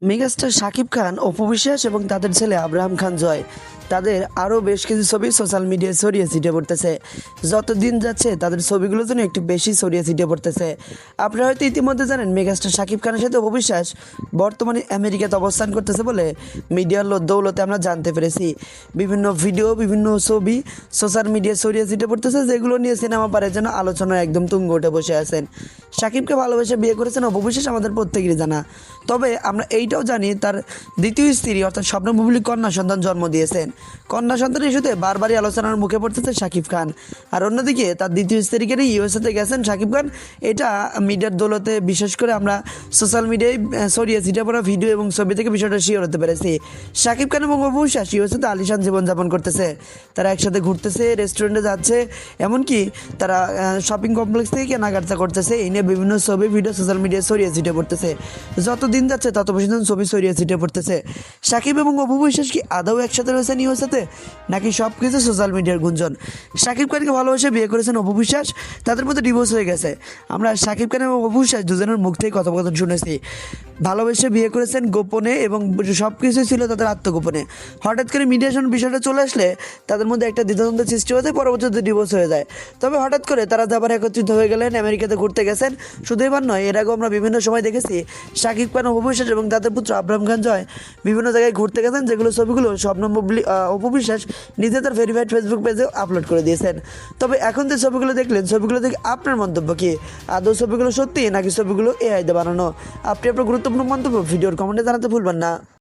Megastar Shakib Khan, Apu Biswas এবং তাদের ছেলে আব্রাহাম খান জয় তাদের আরও বেশ কিছু ছবি সোশ্যাল মিডিয়ায় ছড়িয়ে ছিটিয়ে পড়তেছে। যত দিন যাচ্ছে তাদের ছবিগুলো যেন একটু বেশি ছড়িয়ে ছিটিয়ে পড়তেছে। আপনারা হয়তো ইতিমধ্যে জানেন মেগাস্টার শাকিব খানের সাথে অপু বিশ্বাস বর্তমানে আমেরিকাতে অবস্থান করতেছে বলে মিডিয়ার দৌলতে আমরা জানতে পেরেছি। বিভিন্ন ভিডিও, বিভিন্ন ছবি সোশ্যাল মিডিয়ায় ছড়িয়ে ছিটিয়ে পড়তেছে, যেগুলো নিয়ে সিনেমা পারে যেন আলোচনায় একদম তুঙ্গ উঠে বসে আছেন। শাকিবকে ভালোবেসে বিয়ে করেছেন অপু বিশ্বাস আমাদের প্রত্যেকেরই জানা। তবে আমরা এইটাও জানি তার দ্বিতীয় স্ত্রী অর্থাৎ স্বপ্ন বুবলী কন্যা সন্তান জন্ম দিয়েছেন। কন্যা সন্তান ইস্যুতে বারবারই আলোচনার মুখে পড়তেছে শাকিব খান। আর অন্যদিকে তার দ্বিতীয় স্ত্রীকে নিয়ে ইউএসএতে গেছেন শাকিব খান। এটা মিডিয়ার দৌলতে বিশেষ করে আমরা সোশ্যাল মিডিয়ায় ছড়িয়ে ছিটিয়ে পড়া ভিডিও এবং ছবি থেকে বিষয়টা শিওর হতে পেরেছি। শাকিব খান এবং অপু বিশ্বাস ইউএসএতে আলিশান জীবনযাপন করতেছে। তারা একসাথে ঘুরতেছে, রেস্টুরেন্টে যাচ্ছে, এমনকি তারা শপিং কমপ্লেক্স থেকে কেনাকাটা করতেছে। এই নিয়ে বিভিন্ন ছবি ভিডিও সোশ্যাল মিডিয়ায় ছড়িয়ে ছিটিয়ে পড়তেছে। যত দিন যাচ্ছে তত বেশি ছবি ছড়িয়ে ছিটিয়ে পড়তেছে। শাকিব এবং অপু বিশ্বাস কি আদৌ একসাথে রয়েছেন ইউএসএতে, নাকি সব কিছু সোশ্যাল মিডিয়ার গুঞ্জন? শাকিব খানকে ভালোবেসে বিয়ে করেছেন অপু বিশ্বাস, তাদের মধ্যে ডিভোর্স হয়ে গেছে। আমরা শাকিব খান এবং অপু বিশ্বাস দুজনের মুখ থেকে কথোপকথন শুনেছি। ভালোবেসে বিয়ে করেছেন গোপনে এবং সব কিছুই ছিল তাদের আত্মগোপনে। হঠাৎ করে মিডিয়েশন বিষয়টা চলে আসলে তাদের মধ্যে একটা দ্বিধাদ্বন্দ্বের সৃষ্টি হতে পরবর্তীতে ডিভোর্স হয়ে যায়। তবে হঠাৎ করে তারা আবার একত্রিত হয়ে গেলেন, আমেরিকাতে ঘুরতে গেছেন। শুধু এবার নয়, এর আগেও আমরা বিভিন্ন সময় দেখেছি শাকিব খান, অপু বিশ্বাস এবং তাদের পুত্র আব্রাহাম খান জয় বিভিন্ন জায়গায় ঘুরতে গেছেন, যেগুলো ছবিগুলো স্বপ্ন বুবলী অপু বিশ্বাস নিজে তার ভেরিফাইড ফেসবুক পেজে আপলোড করে দিয়েছেন। তবে এখন যে ছবিগুলো দেখলেন, ছবিগুলো দেখে আপনার মন্তব্য কি? আদৌ ছবিগুলো সত্যি নাকি ছবিগুলো এআই দিয়ে বানানো? আপনি আপনার গুরুত্বপূর্ণ মন্তব্য ভিডিওর কমেন্টে জানাতে ভুলবেন না।